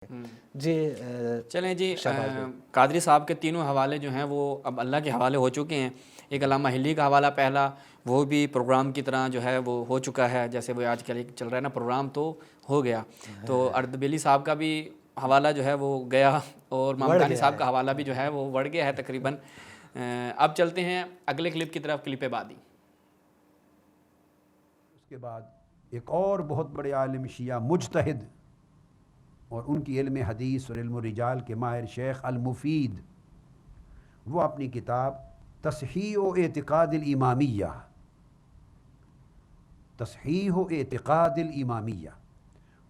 جی چلیں جی، قادری صاحب کے تینوں حوالے جو ہیں وہ اب اللہ کے حوالے ہو چکے ہیں۔ ایک علامہ حلی کا حوالہ پہلا، وہ بھی پروگرام کی طرح جو ہے وہ ہو چکا ہے، جیسے وہ آج کل چل رہا ہے نا پروگرام، تو ہو گیا۔ تو اردبیلی صاحب کا بھی حوالہ جو ہے وہ گیا، اور مامدانی صاحب کا حوالہ بھی جو ہے وہ بڑھ گیا ہے تقریباً۔ اب چلتے ہیں اگلے کلپ کی طرف، کلپ بعدی۔ اس کے بعد ایک اور بہت بڑے عالم شیعہ مجتہد اور ان کی علم حدیث اور علم رجال کے ماہر شیخ المفید، وہ اپنی کتاب تصحیح و اعتقاد الامامیہ، تصحیح و اعتقاد الامامیہ،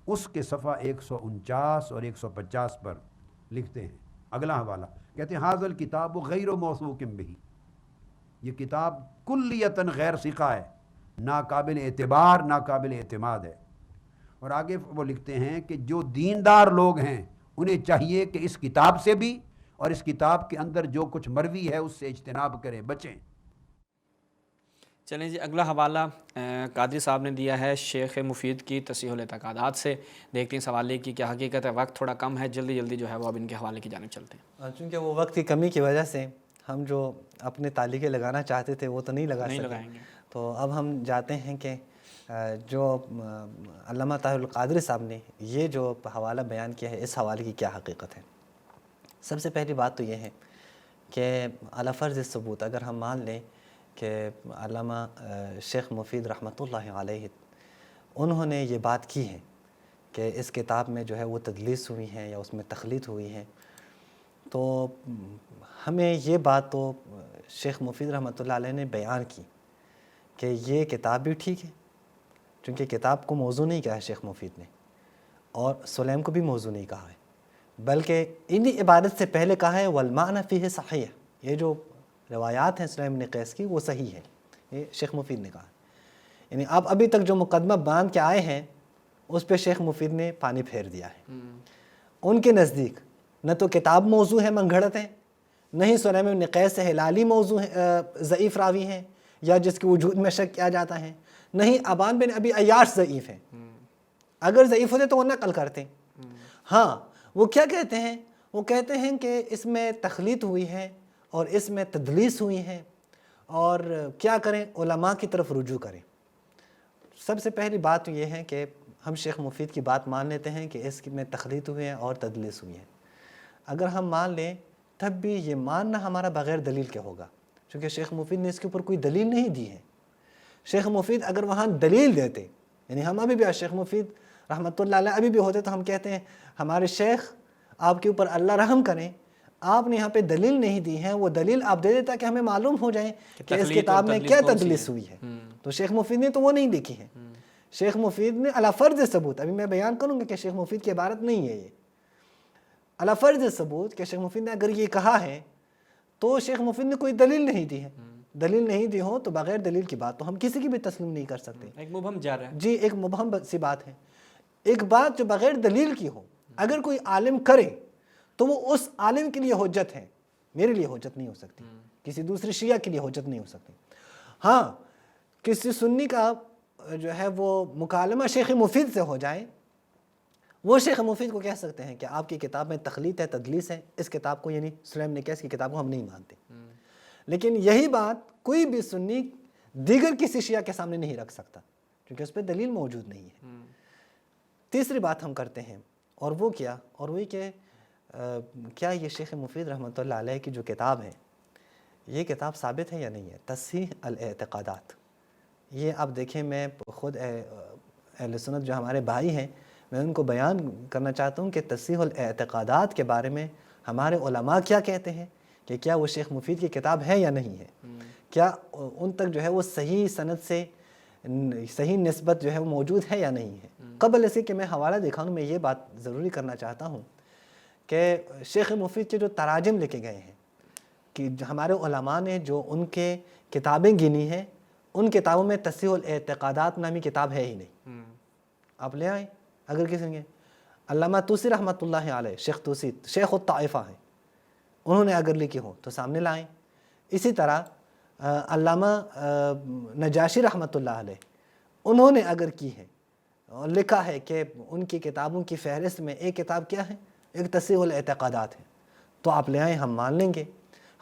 اس کے صفحہ 149 اور 150 پر لکھتے ہیں اگلا حوالہ، کہتے ہیں ھذا الکتاب غیر موثوق بہ، یہ کتاب کلیتاً غیر ثقہ ہے، ناقابل اعتبار، ناقابل اعتماد ہے۔ اور آگے وہ لکھتے ہیں کہ جو دیندار لوگ ہیں انہیں چاہیے کہ اس کتاب سے بھی اور اس کتاب کے اندر جو کچھ مروی ہے اس سے اجتناب کریں، بچیں۔ چلیں جی، اگلا حوالہ قادری صاحب نے دیا ہے شیخ مفید کی تصحیح الاعتقادات سے۔ دیکھتے ہیں اس حوالے کی کیا حقیقت ہے، وقت تھوڑا کم ہے، جلدی جلدی جو ہے وہ اب ان کے حوالے کی جانب چلتے ہیں۔ چونکہ وہ وقت کی کمی کی وجہ سے ہم جو اپنے تعلیقیں لگانا چاہتے تھے وہ تو نہیں لگائیں گے، تو اب ہم جاتے ہیں کہ جو علامہ طاہر القادری صاحب نے یہ جو حوالہ بیان کیا ہے، اس حوالے کی کیا حقیقت ہے۔ سب سے پہلی بات تو یہ ہے کہ علی فرض ثبوت، اگر ہم مان لیں کہ علامہ شیخ مفید رحمۃ اللہ علیہ انہوں نے یہ بات کی ہے کہ اس کتاب میں جو ہے وہ تدلیس ہوئی ہیں یا اس میں تخلیط ہوئی ہیں، تو ہمیں یہ بات تو شیخ مفید رحمۃ اللہ علیہ نے بیان کی کہ یہ کتاب بھی ٹھیک ہے، چونکہ کتاب کو موضوع نہیں کہا ہے شیخ مفید نے، اور سلیم کو بھی موضوع نہیں کہا ہے، بلکہ انہی عبادت سے پہلے کہا ہے والمعنی فیہ صحیح، یہ جو روایات ہیں سلیم بن قیس کی وہ صحیح ہے، یہ شیخ مفید نے کہا ہے۔ یعنی آپ ابھی تک جو مقدمہ باندھ کے آئے ہیں اس پہ شیخ مفید نے پانی پھیر دیا ہے۔ ان کے نزدیک نہ تو کتاب موضوع ہے، منگھڑت ہیں، نہ ہی سلیم بن قیس ہلالی موضوع ضعیف راوی ہیں یا جس کے وجود میں شک کیا جاتا ہے، نہ ہی ابان بن ابی عیاش ضعیف ہیں۔ اگر ضعیف ہوتے تو وہ نقل کرتے۔ ہاں، وہ کیا کہتے ہیں؟ وہ کہتے ہیں کہ اس میں تخلیط ہوئی ہے اور اس میں تدلیس ہوئی ہے، اور کیا کریں؟ علماء کی طرف رجوع کریں۔ سب سے پہلی بات تو یہ ہے کہ ہم شیخ مفید کی بات مان لیتے ہیں کہ اس میں تخلیط ہوئی ہے اور تدلیس ہوئی ہے۔ اگر ہم مان لیں تب بھی یہ ماننا ہمارا بغیر دلیل کے ہوگا، چونکہ شیخ مفید نے اس کے اوپر کوئی دلیل نہیں دی ہے۔ شیخ مفید اگر وہاں دلیل دیتے، یعنی ہم ابھی بھی شیخ مفید رحمۃ اللہ علیہ ابھی بھی ہوتے تو ہم کہتے ہیں ہمارے شیخ آپ کے اوپر اللہ رحم کریں، آپ نے یہاں پہ دلیل نہیں دی ہے، وہ دلیل آپ دے دیتا کہ ہمیں معلوم ہو جائے کہ اس کتاب میں کیا تدلیس ہوئی ہے۔ تو شیخ مفید نے تو وہ نہیں لکھی ہے۔ شیخ مفید نے علی فرض ثبوت، ابھی میں بیان کروں گا کہ شیخ مفید کی عبارت نہیں ہے یہ، علی فرض ثبوت کہ شیخ مفید نے اگر یہ کہا ہے تو شیخ مفید نے کوئی دلیل نہیں دی ہے۔ دلیل نہیں دی ہو تو بغیر دلیل کی بات تو ہم کسی کی بھی تسلیم نہیں کر سکتے، ایک مبہم جا رہا ہے۔ جی، ایک مبہم سی بات ہے۔ ایک بات جو بغیر دلیل کی ہو اگر کوئی عالم کرے تو وہ اس عالم کے لیے حجت ہے، میرے لیے حجت نہیں ہو سکتی، کسی دوسری شیعہ کے لیے حجت نہیں ہو سکتی۔ ہاں، کسی سنی کا جو ہے وہ مکالمہ شیخ مفید سے ہو جائے، وہ شیخ مفید کو کہہ سکتے ہیں کہ آپ کی کتاب میں تخلیط ہے، تدلیس ہے، اس کتاب کو یعنی سلیم بن قیس کی کتاب کو ہم نہیں مانتے۔ لیکن یہی بات کوئی بھی سنی دیگر کسی شیعہ کے سامنے نہیں رکھ سکتا، کیونکہ اس پہ دلیل موجود نہیں ہے۔ تیسری بات ہم کرتے ہیں، اور وہ کیا؟ اور وہی کہ کیا یہ شیخ مفید رحمۃ اللہ علیہ کی جو کتاب ہے یہ کتاب ثابت ہے یا نہیں ہے؟ تصحیح الاعتقادات، یہ آپ دیکھیں، میں خود اہل سنت جو ہمارے بھائی ہیں میں ان کو بیان کرنا چاہتا ہوں کہ تصحیح الاعتقادات کے بارے میں ہمارے علماء کیا کہتے ہیں، کہ کیا وہ شیخ مفید کی کتاب ہے یا نہیں ہے، کیا ان تک جو ہے وہ صحیح سند سے صحیح نسبت جو ہے وہ موجود ہے یا نہیں ہے۔ قبل اسی کہ میں حوالہ دکھاؤں، میں یہ بات ضروری کرنا چاہتا ہوں کہ شیخ مفید کے جو تراجم لکھے گئے ہیں، کہ ہمارے علماء نے جو ان کے کتابیں گنی ہیں، ان کتابوں میں تصحیح الاعتقادات نامی کتاب ہے ہی نہیں۔ آپ لے آئیں، اگر کسی نے، علامہ طوسی رحمۃ اللہ علیہ، شیخ طوسی شیخ الطائفہ ہیں، انہوں نے اگر لکھی ہو تو سامنے لائیں۔ اسی طرح علامہ نجاشی رحمۃ اللہ علیہ، انہوں نے اگر کی ہے اور لکھا ہے کہ ان کی کتابوں کی فہرست میں ایک کتاب کیا ہے؟ ایک تصحیح الاعتقادات ہے، تو آپ لے آئیں، ہم مان لیں گے۔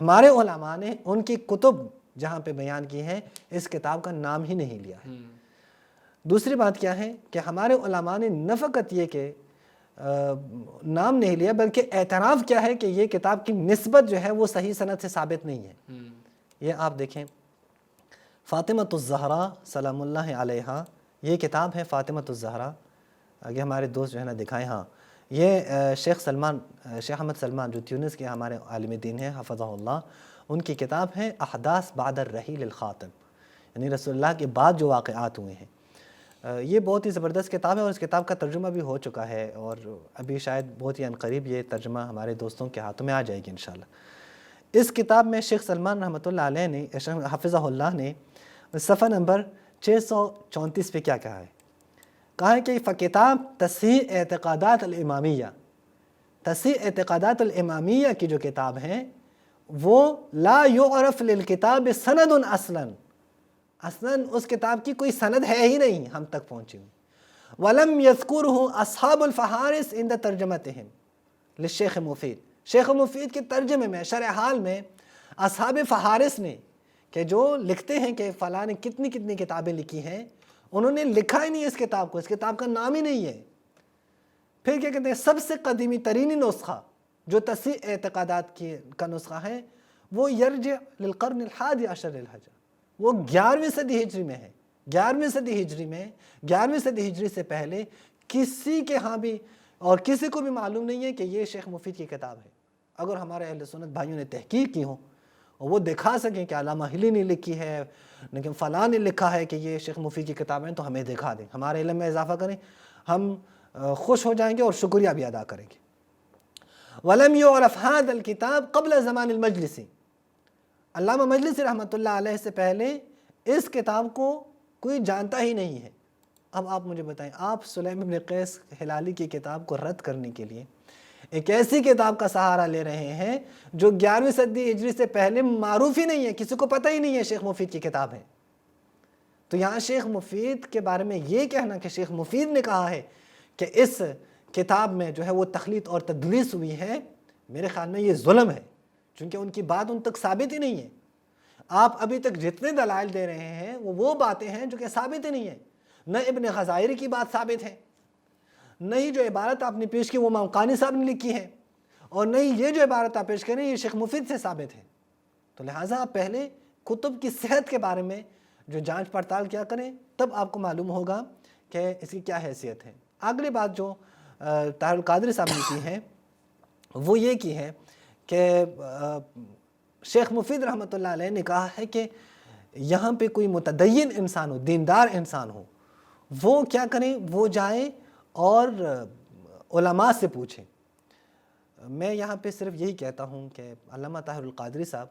ہمارے علماء نے ان کی کتب جہاں پہ بیان کی ہیں اس کتاب کا نام ہی نہیں لیا ہے۔ دوسری بات کیا ہے کہ ہمارے علماء نے نہ فقط یہ کہ نام نہیں لیا بلکہ اعتراف کیا ہے کہ یہ کتاب کی نسبت جو ہے وہ صحیح سند سے ثابت نہیں ہے۔ یہ آپ دیکھیں فاطمۃ الزہرا سلام اللہ علیہا، یہ کتاب ہے فاطمۃ الزہرا، آگے ہمارے دوست جو ہے نا دکھائیں، ہاں یہ شیخ احمد سلمان جو تیونس کے ہمارے عالم دین ہیں حفظہ اللہ، ان کی کتاب ہے احداث بعد الرحیل الخاتم، یعنی رسول اللہ کے بعد جو واقعات ہوئے ہیں۔ یہ بہت ہی زبردست کتاب ہے اور اس کتاب کا ترجمہ بھی ہو چکا ہے اور ابھی شاید بہت ہی عنقریب یہ ترجمہ ہمارے دوستوں کے ہاتھوں میں آ جائے گی انشاءاللہ۔ اس کتاب میں شیخ سلمان رحمۃ اللہ علیہ نے حفظہ اللہ نے صفحہ نمبر 634 پہ کیا کہا ہے؟ کہا ہے کہ فکتاب تصحیح اعتقادات الامامیہ، تصحیح اعتقادات الامامیہ کی جو کتاب ہے وہ لا یعرف للکتاب سند اصلاً اس کتاب کی کوئی سند ہے ہی نہیں ہم تک پہنچی ہوئی۔ وَلَمْ يَذْكُرْهُ أَصْحَابُ الْفَحَارِسِ عِنْدَ تَرْجَمَتِهِمْ للشیخ مفید، شیخ مفید کے ترجمے میں شرح حال میں اصحاب فہارس نے کہ جو لکھتے ہیں کہ فلاں نے کتنی کتنی کتابیں لکھی ہیں، انہوں نے لکھا ہی نہیں اس کتاب کو، اس کتاب کا نام ہی نہیں ہے۔ پھر کیا کہتے ہیں سب سے قدیمی ترین نسخہ جو تصحیح اعتقادات کا نسخہ ہے وہ یرجع للقرن الحادی عشر للہجرہ، وہ 11ویں صدی ہجری میں ہے۔ 11ویں صدی ہجری میں، 11ویں صدی ہجری سے پہلے کسی کے ہاں بھی اور کسی کو بھی معلوم نہیں ہے کہ یہ شیخ مفید کی کتاب ہے۔ اگر ہمارے اہل سنت بھائیوں نے تحقیق کی ہو اور وہ دکھا سکیں کہ علامہ ہلی نے لکھی ہے لیکن فلاں نے لکھا ہے کہ یہ شیخ مفید کی کتابیں، تو ہمیں دکھا دیں، ہمارے علم میں اضافہ کریں، ہم خوش ہو جائیں گے اور شکریہ بھی ادا کریں گے۔ وَلَمْ يُعْرَفْ هَذَا الْكِتَابِ قَبْلَ زَمَانِ الْمَجْلِسِ، علامہ مجلسی رحمۃ اللہ علیہ سے پہلے اس کتاب کو کوئی جانتا ہی نہیں ہے۔ اب آپ مجھے بتائیں، آپ سلیم بن قیس ہلالی کی کتاب کو رد کرنے کے لیے ایک ایسی کتاب کا سہارا لے رہے ہیں جو 11ویں صدی ہجری سے پہلے معروف ہی نہیں ہے، کسی کو پتہ ہی نہیں ہے شیخ مفید کی کتاب ہے۔ تو یہاں شیخ مفید کے بارے میں یہ کہنا کہ شیخ مفید نے کہا ہے کہ اس کتاب میں جو ہے وہ تخلیط اور تدلیس ہوئی ہے، میرے خیال میں یہ ظلم ہے، چونکہ ان کی بات ان تک ثابت ہی نہیں ہے۔ آپ ابھی تک جتنے دلائل دے رہے ہیں وہ باتیں ہیں جو کہ ثابت ہی نہیں ہیں۔ نہ ابن غزائری کی بات ثابت ہے، نہ ہی جو عبارت آپ نے پیش کی وہ مقانی صاحب نے لکھی ہے، اور نہ ہی یہ جو عبارت آپ پیش کریں یہ شیخ مفید سے ثابت ہے۔ تو لہٰذا آپ پہلے کتب کی صحت کے بارے میں جو جانچ پڑتال کیا کریں، تب آپ کو معلوم ہوگا کہ اس کی کیا حیثیت ہے۔ اگلی بات جو طاہر القادری صاحب نے کی ہے وہ یہ کی ہے کہ شیخ مفید رحمۃ اللہ علیہ نے کہا ہے کہ یہاں پہ کوئی متدین انسان ہو، دیندار انسان ہو، وہ کیا کریں، وہ جائیں اور علماء سے پوچھیں۔ میں یہاں پہ صرف یہی کہتا ہوں کہ علامہ طاہر القادری صاحب،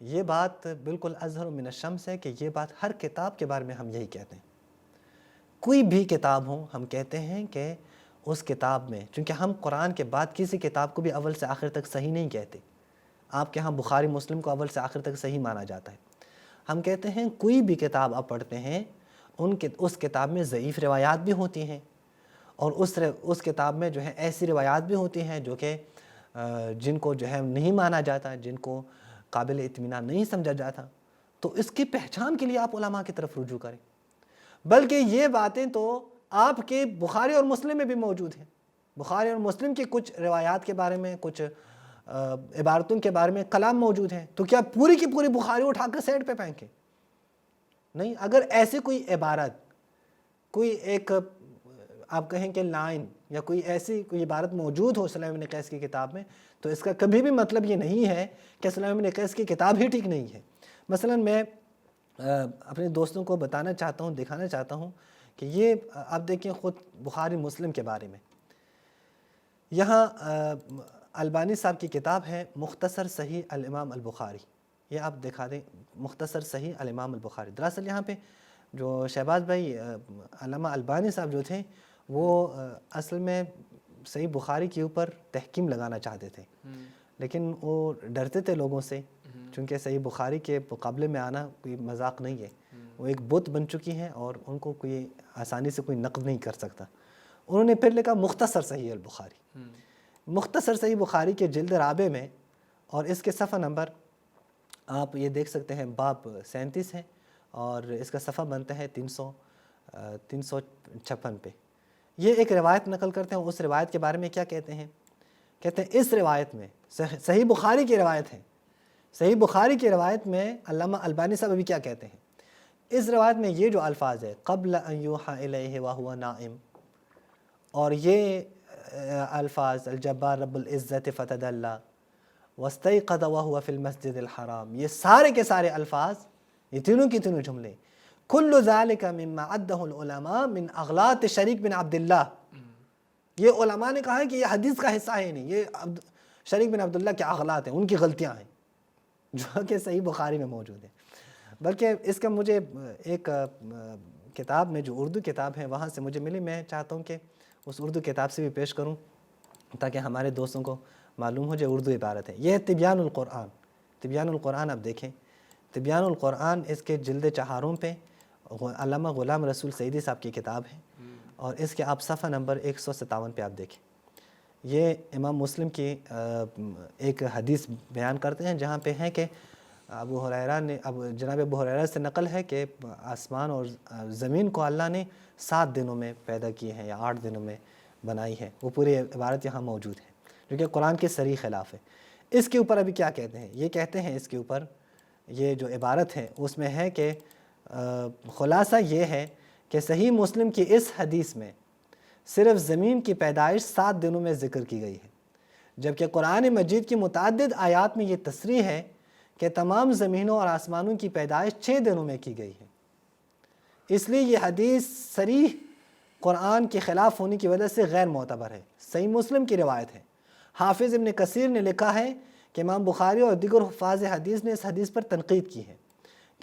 یہ بات بالکل اظہر من الشمس ہے کہ یہ بات ہر کتاب کے بارے میں ہم یہی کہتے ہیں۔ کوئی بھی کتاب ہو ہم کہتے ہیں کہ اس کتاب میں، چونکہ ہم قرآن کے بعد کسی کتاب کو بھی اول سے آخر تک صحیح نہیں کہتے، آپ کے ہاں بخاری مسلم کو اول سے آخر تک صحیح مانا جاتا ہے، ہم کہتے ہیں کوئی بھی کتاب آپ پڑھتے ہیں اس کتاب میں ضعیف روایات بھی ہوتی ہیں، اور اس کتاب میں جو ہے ایسی روایات بھی ہوتی ہیں جو کہ جن کو جو ہے نہیں مانا جاتا، جن کو قابل اطمینان نہیں سمجھا جاتا، تو اس کی پہچان کے لیے آپ علماء کی طرف رجوع کریں۔ بلکہ یہ باتیں تو آپ کے بخاری اور مسلم میں بھی موجود ہیں، بخاری اور مسلم کی کچھ روایات کے بارے میں، کچھ عبارتوں کے بارے میں کلام موجود ہیں، تو کیا پوری کی پوری بخاری اٹھا کر سیٹ پہ پھینکیں؟ نہیں، اگر ایسی کوئی عبارت، کوئی ایک آپ کہیں کہ لائن یا کوئی ایسی کوئی عبارت موجود ہو سلیم بن قیس کی کتاب میں، تو اس کا کبھی بھی مطلب یہ نہیں ہے کہ سلیم بن قیس کی کتاب ہی ٹھیک نہیں ہے۔ مثلا میں اپنے دوستوں کو بتانا چاہتا ہوں، دکھانا چاہتا ہوں کہ یہ آپ دیکھیں خود بخاری مسلم کے بارے میں، یہاں البانی صاحب کی کتاب ہے مختصر صحیح الامام البخاری، یہ آپ دکھا دیں، مختصر صحیح الامام البخاری۔ دراصل یہاں پہ جو شہباز بھائی علامہ البانی صاحب جو تھے وہ اصل میں صحیح بخاری کے اوپر تحکیم لگانا چاہتے تھے، لیکن وہ ڈرتے تھے لوگوں سے، چونکہ صحیح بخاری کے مقابلے میں آنا کوئی مذاق نہیں ہے، وہ ایک بت بن چکی ہیں اور ان کو کوئی آسانی سے کوئی نقد نہیں کر سکتا. انہوں نے پھر لکھا مختصر صحیح البخاری. مختصر صحیح بخاری کے جلد رابع میں اور اس کے صفحہ نمبر آپ یہ دیکھ سکتے ہیں باب 37 ہے اور اس کا صفحہ بنتا ہے 356 پہ. یہ ایک روایت نقل کرتے ہیں. اس روایت کے بارے میں کیا کہتے ہیں؟ کہتے ہیں اس روایت میں صحیح بخاری کی روایت ہے. صحیح بخاری کی روایت میں علامہ البانی صاحب ابھی کیا کہتے ہیں؟ اس روایت میں یہ جو الفاظ ہے قبل ان یوحى الیہ وہو نائم، اور یہ الفاظ الجبار رب العزت فتدلی واستيقظ وهو في المسجد الحرام، یہ سارے کے سارے الفاظ، یہ تینوں کی تینوں جملے کل ذالک مما عدہ العلماء من اغلاط شریک بن عبداللہ. یہ علماء نے کہا ہے کہ یہ حدیث کا حصہ ہے نہیں، یہ شریک بن عبداللہ کے اغلاط ہیں، ان کی غلطیاں ہیں جو کہ صحیح بخاری میں موجود ہیں. بلکہ اس کا مجھے ایک کتاب میں جو اردو کتاب ہے وہاں سے مجھے ملی، میں چاہتا ہوں کہ اس اردو کتاب سے بھی پیش کروں تاکہ ہمارے دوستوں کو معلوم ہو جو اردو عبارت ہے. یہ ہے تبیان القرآن. تبیان القرآن آپ دیکھیں، تبیان القرآن اس کے جلد 4 پہ علامہ غلام رسول سعیدی صاحب کی کتاب ہے اور اس کے آپ صفحہ نمبر 157 پہ آپ دیکھیں. یہ امام مسلم کی ایک حدیث بیان کرتے ہیں جہاں پہ ہے کہ ابو ہریرہ نے جناب ابو ہریرہ سے نقل ہے کہ آسمان اور زمین کو اللہ نے 7 دنوں میں پیدا کیے ہیں یا 8 دنوں میں بنائی ہے. وہ پوری عبارت یہاں موجود ہے جو کہ قرآن کے صریح خلاف ہے. اس کے اوپر ابھی کیا کہتے ہیں؟ یہ کہتے ہیں اس کے اوپر یہ جو عبارت ہے اس میں ہے کہ خلاصہ یہ ہے کہ صحیح مسلم کی اس حدیث میں صرف زمین کی پیدائش 7 دنوں میں ذکر کی گئی ہے، جبکہ قرآن مجید کی متعدد آیات میں یہ تصریح ہے کہ تمام زمینوں اور آسمانوں کی پیدائش 6 دنوں میں کی گئی ہے. اس لیے یہ حدیث صریح قرآن کے خلاف ہونے کی وجہ سے غیر معتبر ہے. صحیح مسلم کی روایت ہے. حافظ ابن کثیر نے لکھا ہے کہ امام بخاری اور دیگر حفاظ حدیث نے اس حدیث پر تنقید کی ہے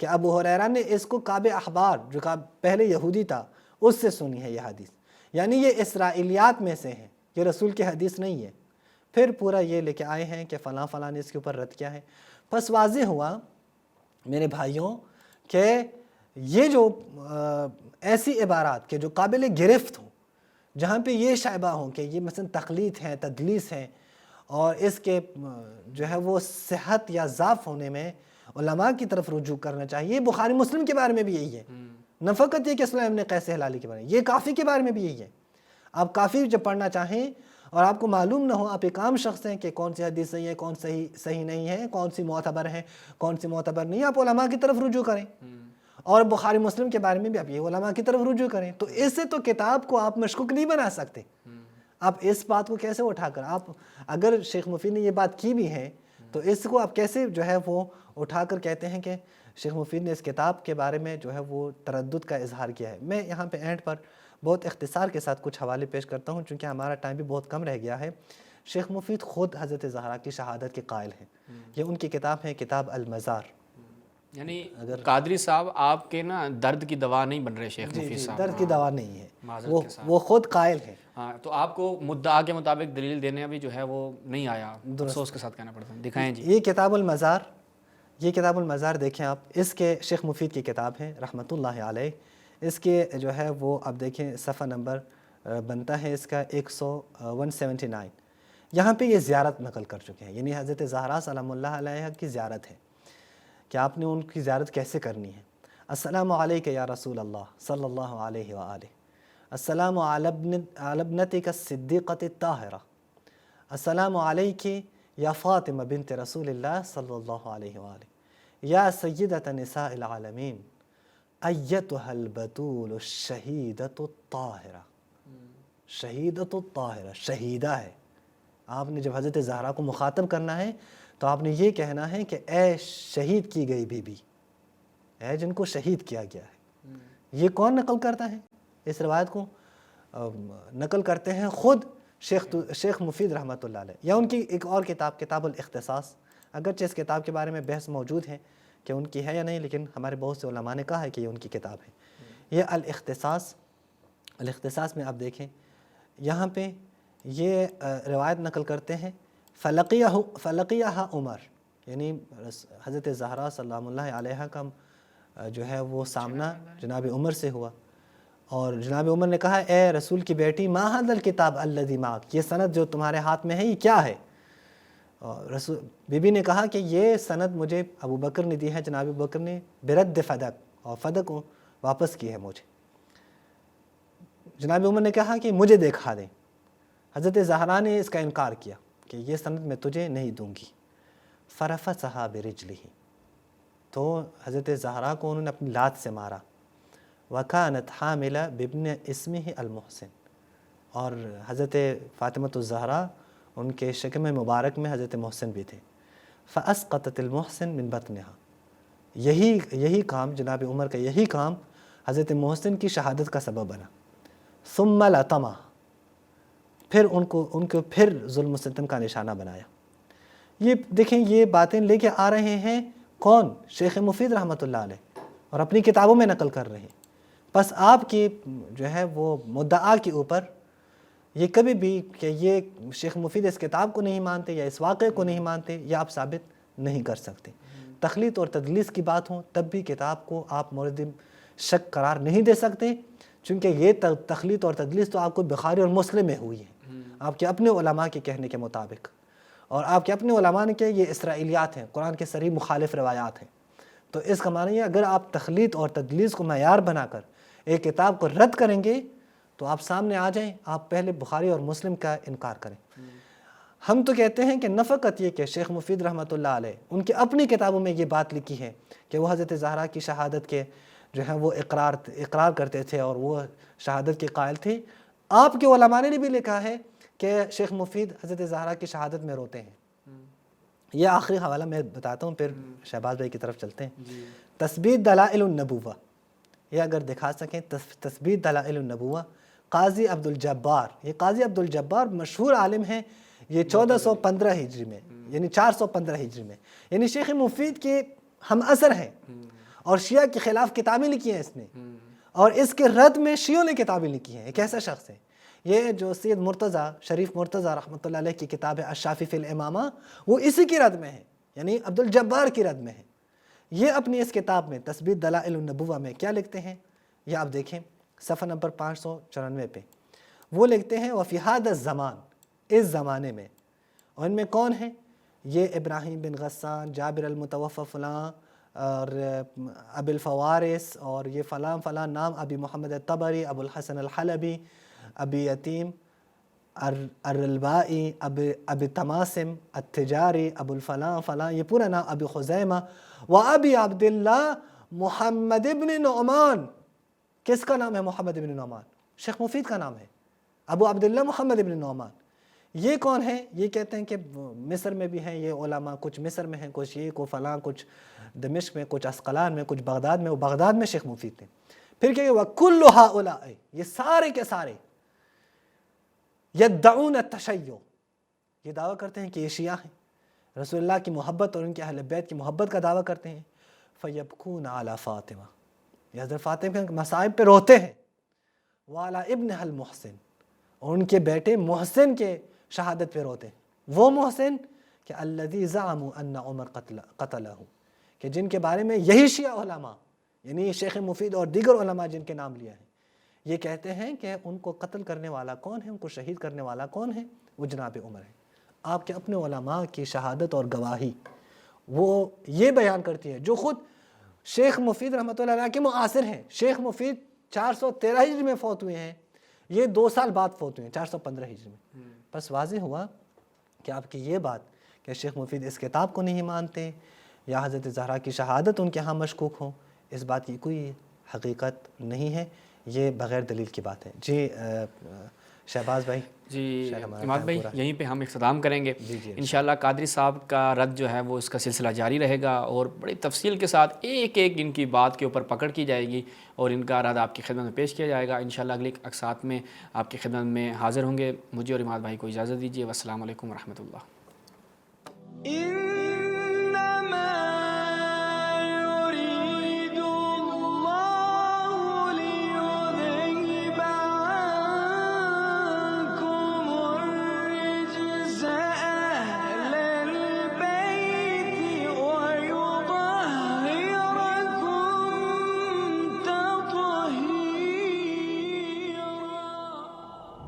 کہ ابو ہریرہ نے اس کو کعب احبار جو پہلے یہودی تھا اس سے سنی ہے یہ حدیث، یعنی یہ اسرائیلیات میں سے ہے، یہ رسول کی حدیث نہیں ہے. پھر پورا یہ لے کے آئے ہیں کہ فلاں فلاں نے اس کے اوپر رد کیا ہے. پس واضح ہوا میرے بھائیوں کہ یہ جو ایسی عبارات کہ جو قابل گرفت ہوں، جہاں پہ یہ شائبہ ہوں کہ یہ مثلا تقلید ہے، تدلیس ہے اور اس کے جو ہے وہ صحت یا ضعف ہونے میں علماء کی طرف رجوع کرنا چاہیے. بخاری مسلم کے بارے میں بھی یہی ہے، نہ فقط یہ کہ سلیم ابن قیس ہلالی کے بارے میں، یہ کافی کے بارے میں بھی یہی ہے. آپ کافی جب پڑھنا چاہیں اور آپ کو معلوم نہ ہو، آپ ایک عام شخص ہیں کہ کون سی حدیث صحیح ہے، کون صحیح نہیں ہے، کون سی معتبر ہے، کون سی معتبر نہیں ہے، آپ علماء کی طرف رجوع کریں. اور بخاری مسلم کے بارے میں بھی آپ یہ علماء کی طرف رجوع کریں. تو اس سے تو کتاب کو آپ مشکوک نہیں بنا سکتے. آپ اس بات کو کیسے اٹھا کر، آپ اگر شیخ مفید نے یہ بات کی بھی ہے تو اس کو آپ کیسے جو ہے وہ اٹھا کر کہتے ہیں کہ شیخ مفید نے اس کتاب کے بارے میں جو ہے وہ تردد کا اظہار کیا ہے. میں یہاں پہ اینڈ پر بہت اختصار کے ساتھ کچھ حوالے پیش کرتا ہوں چونکہ ہمارا ٹائم بھی بہت کم رہ گیا ہے. شیخ مفید خود حضرت زہرا کی شہادت کے قائل ہیں. یہ ان کی کتاب ہے کتاب المزار. یعنی قادری صاحب آپ کے نا درد کی دوا نہیں بن رہے شیخ مفید صاحب، درد کی دوا نہیں ہے، وہ خود قائل ہیں. ہاں تو آپ کو مدعا کے مطابق دلیل دینے ابھی جو ہے وہ نہیں آیا، افسوس کے ساتھ کہنا پڑتا ہے. دکھائیں جی. یہ کتاب المزار، یہ کتاب المزار دیکھیں آپ، اس کے شیخ مفید کی کتاب ہے رحمۃ اللہ علیہ. اس کے جو ہے وہ آپ دیکھیں صفحہ نمبر بنتا ہے اس کا 179. یہاں پہ یہ زیارت نقل کر چکے ہیں، یعنی حضرت زہرا سلام اللہ علیہ کی زیارت ہے کہ آپ نے ان کی زیارت کیسے کرنی ہے. السلام علیک یا رسول اللہ صلی اللہ علیہ وآلہ، السلام علی ابنتک الصدیقۃ الطاہرہ، السلام علیک یا فاطمہ بنت رسول اللہ صلی اللہ علیہ وآلہ، یا سیدۃ نساء العالمین، ایتھا البتول الشہیدۃ الطاہرہ. شہیدۃ الطاہرہ، شہیدہ ہے. آپ نے جب حضرت زہرا کو مخاطب کرنا ہے تو آپ نے یہ کہنا ہے کہ اے شہید کی گئی بی بی، اے جن کو شہید کیا گیا ہے. یہ کون نقل کرتا ہے؟ اس روایت کو نقل کرتے ہیں خود شیخ مفید رحمۃ اللہ علیہ، یا ان کی ایک اور کتاب کتاب الاختصاص. اگرچہ اس کتاب کے بارے میں بحث موجود ہے کہ ان کی ہے یا نہیں، لیکن ہمارے بہت سے علماء نے کہا ہے کہ یہ ان کی کتاب ہے. یہ الاختصاص میں آپ دیکھیں یہاں پہ یہ روایت نقل کرتے ہیں فلقیہ عمر، یعنی حضرت زہرا سلام اللہ علیہ کا جو ہے وہ سامنا جناب عمر سے ہوا، اور جناب عمر نے کہا اے رسول کی بیٹی ما ھذا الکتاب الذی معک، یہ سند جو تمہارے ہاتھ میں ہے یہ کیا ہے؟ اور رسول بی بی نے کہا کہ یہ سند مجھے ابو بکر نے دی ہے، جناب ابو بکر نے برد فدق، اور فدق کو واپس کی ہے مجھے۔ جناب عمر نے کہا کہ مجھے دکھا دیں۔ حضرت زہرا نے اس کا انکار کیا کہ یہ سند میں تجھے نہیں دوں گی۔ فرفسھا برجلہ، تو حضرت زہرا کو انہوں نے اپنی لات سے مارا۔ وکانت حاملہ بابن اسمہ المحسن، اور حضرت فاطمۃ الزہرا ان کے شکم مبارک میں حضرت محسن بھی تھے۔ فاسقطت المحسن من بطنہا، یہی کام جناب عمر کا یہی کام حضرت محسن کی شہادت کا سبب بنا۔ ثم لطمہ، پھر ان کو پھر ظلم و ستم کا نشانہ بنایا۔ یہ دیکھیں یہ باتیں لے کے آ رہے ہیں کون؟ شیخ مفید رحمۃ اللہ علیہ، اور اپنی کتابوں میں نقل کر رہے ہیں۔ بس آپ کی جو ہے وہ مدعا کے اوپر یہ کبھی بھی کہ یہ شیخ مفید اس کتاب کو نہیں مانتے یا اس واقعے کو نہیں مانتے، یہ آپ ثابت نہیں کر سکتے۔ تخلیط اور تدلیس کی بات ہو تب بھی کتاب کو آپ مورد شک قرار نہیں دے سکتے، چونکہ یہ تخلیط اور تدلیس تو آپ کو بخاری اور مسلم میں ہوئی ہے آپ کے اپنے علماء کے کہنے کے مطابق، اور آپ کے اپنے علماء نے کہ یہ اسرائیلیات ہیں، قرآن کے صریح مخالف روایات ہیں۔ تو اس کا معنی ہے اگر آپ تخلیط اور تدلیس کو معیار بنا کر ایک کتاب کو رد کریں گے تو آپ سامنے آ جائیں، آپ پہلے بخاری اور مسلم کا انکار کریں۔ ہم تو کہتے ہیں کہ نہ فقط یہ کہ شیخ مفید رحمۃ اللہ علیہ ان کی اپنی کتابوں میں یہ بات لکھی ہے کہ وہ حضرت زہرا کی شہادت کے جو ہے وہ اقرار کرتے تھے اور وہ شہادت کے قائل تھے، آپ کے علماء نے بھی لکھا ہے کہ شیخ مفید حضرت زہرا کی شہادت میں روتے ہیں۔ یہ آخری حوالہ میں بتاتا ہوں، پھر شہباز بھائی کی طرف چلتے ہیں۔ تثبیت دلائل النبوہ، یہ اگر دکھا سکیں تثبیت دلائل النبوہ، قاضی عبد الجبار، یہ قاضی عبد الجبار مشہور عالم ہیں، یہ 1415 ہجری میں یعنی 415 ہجری میں، یعنی شیخ مفید کے ہم اثر ہیں، اور شیعہ کے خلاف کتابیں لکھی ہیں اس نے، اور اس کے رد میں شیعوں نے کتابیں لکھی ہیں۔ ایک ایسا شخص ہے یہ جو سید مرتضیٰ شریف مرتضیٰ رحمۃ اللہ علیہ کی کتاب ہے الشافی فی الامامہ، وہ اسی کی رد میں ہے، یعنی عبد الجبار کی رد میں ہے۔ یہ اپنی اس کتاب میں تثبیت دلائل النبوہ میں کیا لکھتے ہیں، یہ آپ دیکھیں صفحہ نمبر 594 پہ، وہ لکھتے ہیں وفی ھذا الزمان، اس زمانے میں، اور ان میں کون ہیں؟ یہ ابراہیم بن غسان، جابر المتوفی فلاں، اور ابو الفوارس، اور یہ فلاں فلاں نام، ابی محمد الطبری، ابو الحسن الحلبی، ابی یتیم الرلبائی، ابی تماسم التجاری، ابو الفلاں فلاں، یہ پورا نام، ابی خزیمہ و ابی عبداللہ محمد ابن نعمان۔ کس کا نام ہے محمد ابن نعمان؟ شیخ مفید کا نام ہے، ابو عبداللہ محمد ابن نعمان۔ یہ کون ہیں؟ یہ کہتے ہیں کہ مصر میں بھی ہیں یہ علماء، کچھ مصر میں ہیں، کچھ یہ کو فلاں، کچھ دمشق میں، کچھ اسقلان میں، کچھ بغداد میں، وہ بغداد میں شیخ مفید تھے۔ پھر کہ وَكُلُّ هَؤُلَاءِ، یہ سارے کے سارے يَدَّعُونَ التَّشَيُّعَ، یہ دعویٰ کرتے ہیں کہ یہ شیعہ ہیں، رسول اللہ کی محبت اور ان کے اہل بیت کی محبت کا دعویٰ کرتے ہیں۔ فَيَبْكُونَ عَلَى فاطمہ، یہ حضرت فاطمہ کے مصائب پہ روتے ہیں، وَعَلَى ابْنِهَا الْمُحْسِنِ، اور ان کے بیٹے محسن کے شہادت پہ روتے ہیں۔ وہ محسن کہ الذی زعموا ان عمر قتلہ، کہ جن کے بارے میں یہی شیعہ علماء یعنی شیخ مفید اور دیگر علماء جن کے نام لیا ہے، یہ کہتے ہیں کہ ان کو قتل کرنے والا کون ہے، ان کو شہید کرنے والا کون ہے؟ وہ جناب عمر ہے۔ آپ کے اپنے علماء کی شہادت اور گواہی وہ یہ بیان کرتی ہے، جو خود شیخ مفید رحمۃ اللہ علیہ کے معاصر ہیں۔ شیخ مفید 413 ہجری میں فوت ہوئے ہیں، یہ 2 سال بعد فوت ہوئے ہیں 415 ہجری میں۔ بس واضح ہوا کہ آپ کی یہ بات کہ شیخ مفید اس کتاب کو نہیں مانتے یا حضرت زہرا کی شہادت ان کے ہاں مشکوک ہو، اس بات کی کوئی حقیقت نہیں ہے، یہ بغیر دلیل کی بات ہے۔ جی شہباز بھائی۔ جی عماد بھائی، یہیں پہ ہم اختتام کریں گے انشاءاللہ۔ قادری صاحب کا رد جو ہے وہ اس کا سلسلہ جاری رہے گا، اور بڑی تفصیل کے ساتھ ایک ایک ان کی بات کے اوپر پکڑ کی جائے گی، اور ان کا رد آپ کی خدمت میں پیش کیا جائے گا انشاءاللہ۔ اگلی اقساط میں آپ کی خدمت میں حاضر ہوں گے۔ مجھے اور عماد بھائی کو اجازت دیجیے، والسلام علیکم ورحمۃ اللہ۔